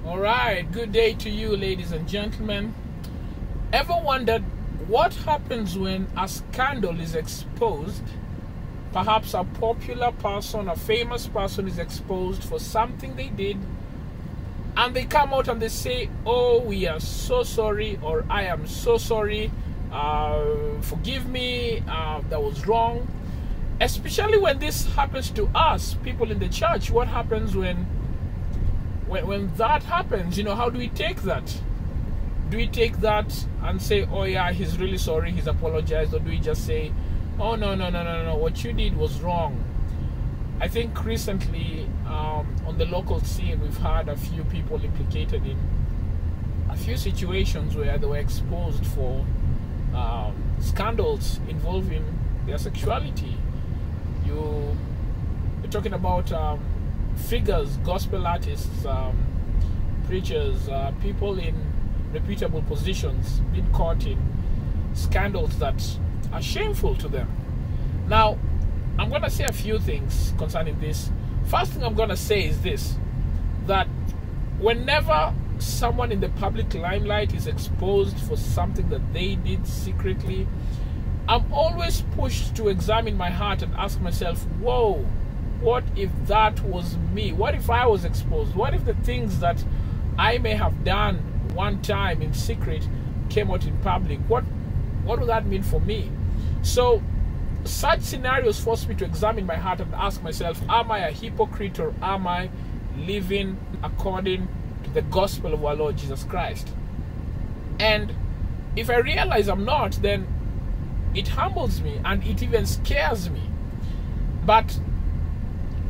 All right, good day to you, ladies and gentlemen. Ever wondered what happens when a scandal is exposed? Perhaps a popular person, a famous person is exposed for something they did, and they come out and they say, "Oh, we are so sorry," or "I am so sorry, forgive me, that was wrong." Especially when this happens to us, people in the church. What happens when that happens? How do we take that? Do we take that and say, "Oh yeah, he's really sorry, he's apologized," or do we just say, "Oh no, what you did was wrong"? I think recently on the local scene, we've had a few people implicated in a few situations where they were exposed for scandals involving their sexuality. You're talking about figures, gospel artists, preachers, people in reputable positions being caught in scandals that are shameful to them. Now, I'm going to say a few things concerning this. First thing I'm going to say is this, that whenever someone in the public limelight is exposed for something that they did secretly, I'm always pushed to examine my heart and ask myself, whoa, what if that was me? What if I was exposed? What if the things that I may have done one time in secret came out in public? What would that mean for me? So such scenarios force me to examine my heart and ask myself, am I a hypocrite, or am I living according to the gospel of our Lord Jesus Christ? And if I realize I'm not, then it humbles me and it even scares me. But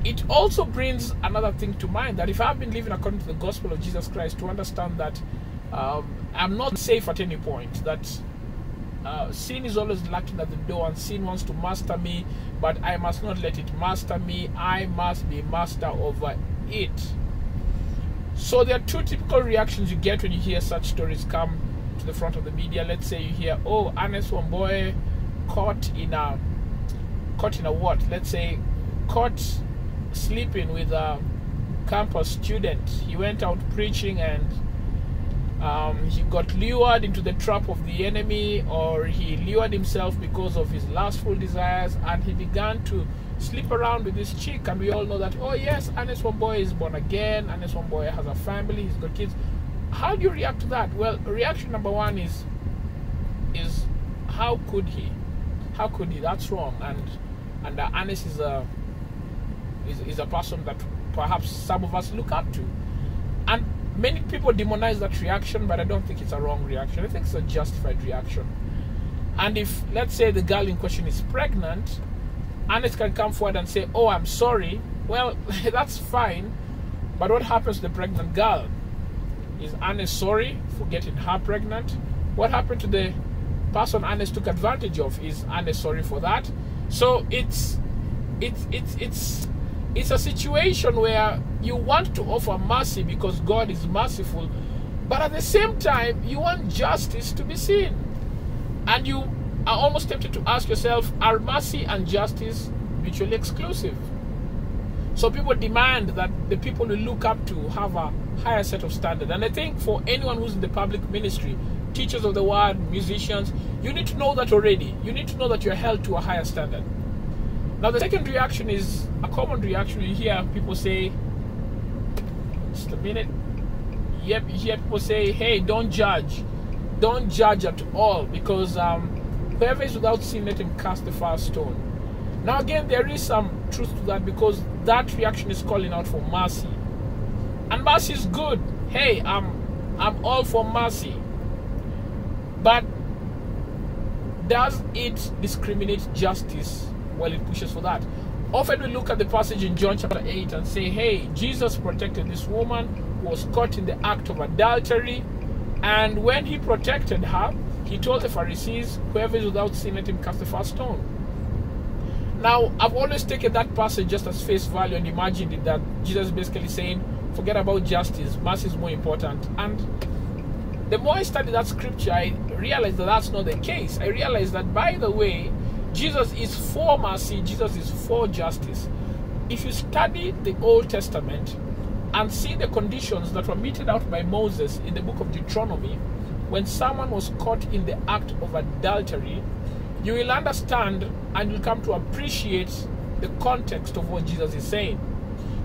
it also brings another thing to mind, that if I've been living according to the gospel of Jesus Christ, to understand that I'm not safe at any point, that sin is always knocking at the door and sin wants to master me, but I must not let it master me. I must be master over it. So there are two typical reactions you get when you hear such stories come to the front of the media. Let's say you hear, "Oh, Ernest Wamboe caught in a what? Let's say caught sleeping with a campus student. He went out preaching and he got lured into the trap of the enemy, or he lured himself because of his lustful desires, and he began to sleep around with this chick." And we all know that, oh yes, Ernest Wamboe is born again, Ernest Wamboe has a family, he's got kids. How do you react to that? Well, reaction number one is how could he? How could he? That's wrong. And Ernest is a person that perhaps some of us look up to. And many people demonize that reaction, but I don't think it's a wrong reaction. I think it's a justified reaction. And if, let's say, the girl in question is pregnant, Ernest can come forward and say, "Oh, I'm sorry." Well, that's fine. But what happens to the pregnant girl? Is Ernest sorry for getting her pregnant? What happened to the person Ernest took advantage of? Is Ernest sorry for that? So it's a situation where you want to offer mercy because God is merciful, but at the same time you want justice to be seen. And you are almost tempted to ask yourself, are mercy and justice mutually exclusive? So people demand that the people you look up to have a higher set of standard. And I think for anyone who's in the public ministry, teachers of the word, musicians, you need to know that already. You need to know that you're held to a higher standard. Now the second reaction is a common reaction. You hear people say, just a minute. Yep, you hear people say, "Hey, don't judge. Don't judge at all, because whoever is without sin, let him cast the first stone." Now again, there is some truth to that, because that reaction is calling out for mercy. And mercy is good. Hey, I'm all for mercy. But does it discriminate justice? Well, it pushes for that. Often we look at the passage in John chapter 8 and say, hey, Jesus protected this woman who was caught in the act of adultery, and when he protected her, he told the Pharisees, "Whoever is without sin, let him cast the first stone." Now, I've always taken that passage just as face value and imagined it that Jesus is basically saying, forget about justice, mercy is more important. And the more I study that scripture, I realize that that's not the case. I realize that, by the way, Jesus is for mercy, Jesus is for justice. If you study the Old Testament, and see the conditions that were meted out by Moses in the book of Deuteronomy, when someone was caught in the act of adultery, you will understand and you'll come to appreciate the context of what Jesus is saying.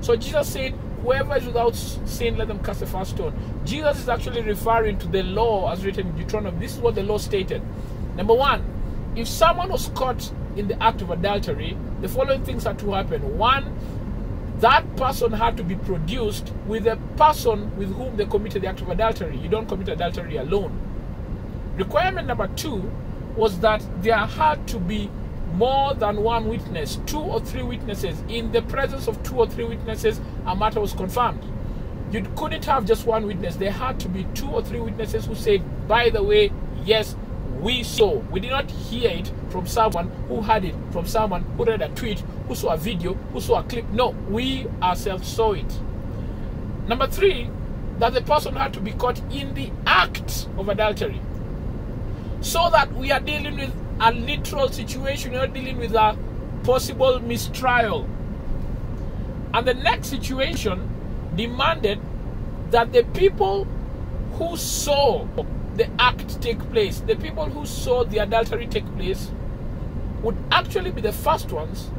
So Jesus said, whoever is without sin, let them cast the first stone. Jesus is actually referring to the law as written in Deuteronomy. This is what the law stated. Number one, if someone was caught in the act of adultery, the following things had to happen. One, that person had to be produced with the person with whom they committed the act of adultery. You don't commit adultery alone. Requirement number two was that there had to be more than one witness, 2 or 3 witnesses. In the presence of 2 or 3 witnesses, a matter was confirmed. You couldn't have just one witness. There had to be 2 or 3 witnesses who said, by the way, yes, we saw. We did not hear it from someone who had it, from someone who read a tweet, who saw a video, who saw a clip. No, we ourselves saw it. Number 3, that the person had to be caught in the act of adultery. So that we are dealing with a literal situation, we are dealing with a possible mistrial. And the next situation demanded that the people who saw the act take place, the people who saw the adultery take place, would actually be the first ones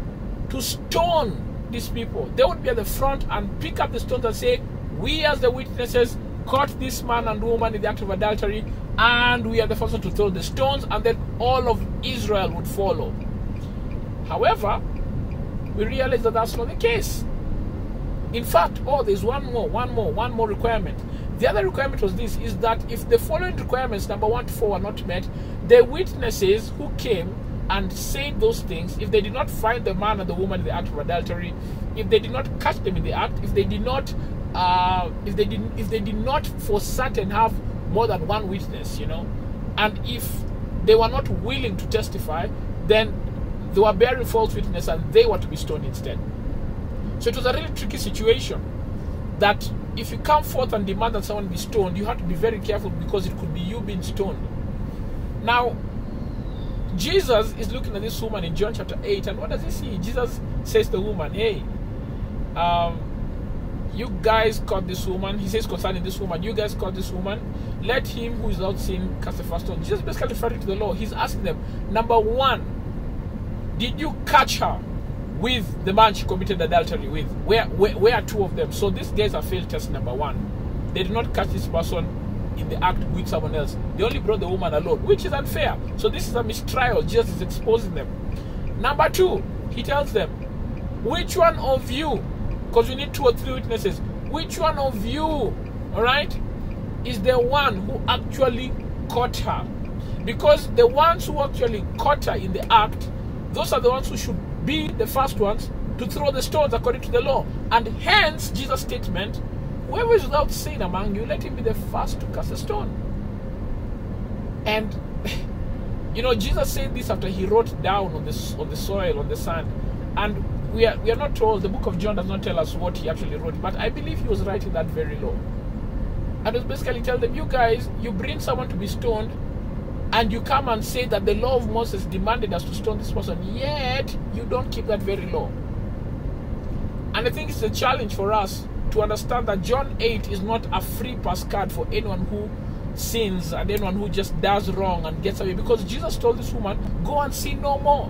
to stone these people. They would be at the front and pick up the stones and say, we as the witnesses caught this man and woman in the act of adultery, and we are the first one to throw the stones, and then all of Israel would follow. However, we realize that that's not the case. In fact, there's one more requirement. The other requirement was this, is that if the following requirements, number 1 to 4, are not met, the witnesses who came and said those things, if they did not find the man and the woman in the act of adultery, if they did not catch them in the act, if they did not for certain have more than one witness, and if they were not willing to testify, then they were bearing false witness and they were to be stoned instead. So it was a really tricky situation, that if you come forth and demand that someone be stoned, you have to be very careful, because it could be you being stoned. Now, Jesus is looking at this woman in John chapter 8, and what does he see? Jesus says to the woman, hey, you guys caught this woman. He says concerning this woman, you guys caught this woman. Let him who is without sin cast the first stone. Jesus basically referring to the law. He's asking them, number 1, did you catch her with the man she committed adultery with? Where are 2 of them? So these guys are failed test number 1. They did not catch this person in the act with someone else. They only brought the woman alone, which is unfair. So this is a mistrial. Jesus is exposing them. Number 2, he tells them, which one of you, because we need 2 or 3 witnesses, which one of you, all right, is the one who actually caught her? Because the ones who actually caught her in the act, those are the ones who should be the first ones to throw the stones according to the law. And hence Jesus' statement, whoever is without sin among you, let him be the first to cast a stone. And Jesus said this after he wrote down on the soil, on the sand. And we are not told, the book of John does not tell us what he actually wrote, but I believe he was writing that very law. And it was basically tell them, you guys, you bring someone to be stoned, and you come and say that the law of Moses demanded us to stone this person, yet you don't keep that very law. And I think it's a challenge for us to understand that John 8 is not a free pass card for anyone who sins and anyone who just does wrong and gets away, because Jesus told this woman, go and sin no more.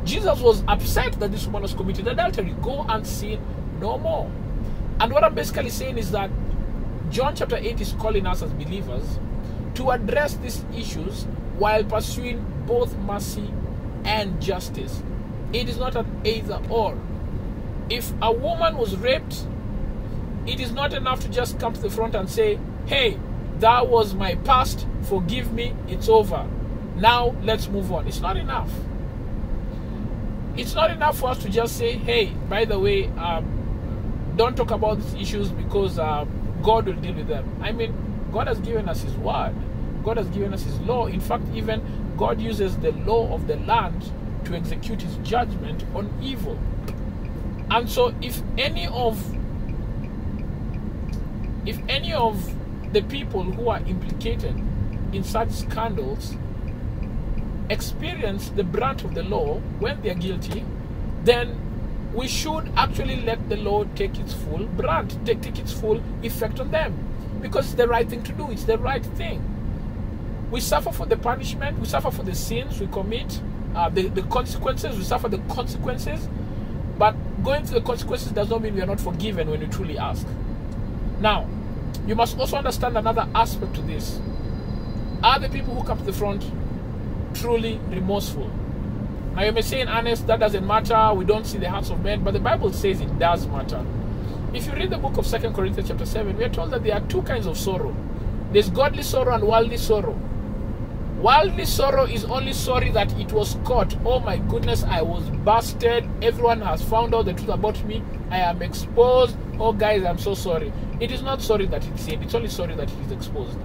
Jesus was upset that this woman was committing adultery. Go and sin no more. And what I'm basically saying is that John chapter 8 is calling us as believers to address these issues while pursuing both mercy and justice. It is not an either or. If a woman was raped, it is not enough to just come to the front and say, hey, that was my past, forgive me, it's over. Now let's move on. It's not enough. It's not enough for us to just say, hey, by the way, don't talk about these issues because God will deal with them. I mean, God has given us his word. God has given us his law. In fact, even God uses the law of the land to execute his judgment on evil. And so if any of the people who are implicated in such scandals experience the brunt of the law when they are guilty, then we should actually let the law take its full brand, take its full effect on them, because it's the right thing to do. It's the right thing. We suffer for the punishment, we suffer for the sins we commit, the consequences, we suffer the consequences, but going through the consequences does not mean we are not forgiven when we truly ask. Now, you must also understand another aspect to this. Are the people who come to the front truly remorseful? Now you may say in earnest, that doesn't matter, we don't see the hearts of men, but the Bible says it does matter. If you read the book of 2 Corinthians chapter 7, we are told that there are two kinds of sorrow. There's godly sorrow and worldly sorrow. Worldly sorrow is only sorry that it was caught. Oh my goodness, I was busted. Everyone has found out the truth about me. I am exposed. Oh guys, I'm so sorry. It is not sorry that it's sinned. It's only sorry that it is exposed.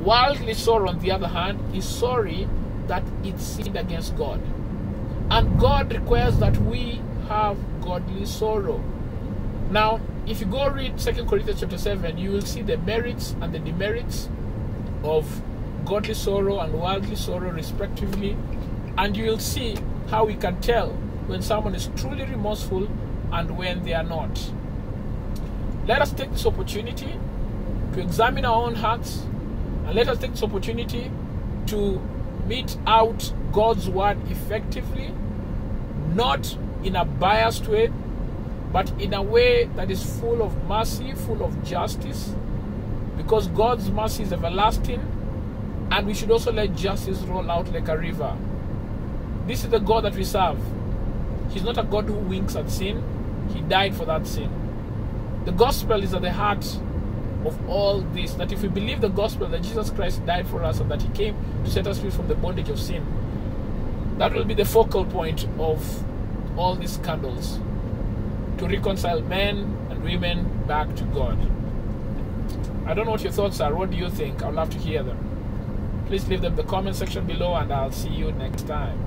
Worldly sorrow, on the other hand, is sorry that it's sinned against God. And God requires that we have godly sorrow. Now, if you go read 2 Corinthians chapter 7, you will see the merits and the demerits of godly sorrow and worldly sorrow respectively, and you will see how we can tell when someone is truly remorseful and when they are not. Let us take this opportunity to examine our own hearts, and let us take this opportunity to mete out God's word effectively, not in a biased way, but in a way that is full of mercy, full of justice, because God's mercy is everlasting, and we should also let justice roll out like a river. This is the God that we serve. He's not a God who winks at sin. He died for that sin. The gospel is at the heart of all this, that if we believe the gospel, that Jesus Christ died for us and that he came to set us free from the bondage of sin, that will be the focal point of all these scandals, to reconcile men and women back to God. I don't know what your thoughts are. What do you think? I'd love to hear them. Please leave them in the comment section below, and I'll see you next time.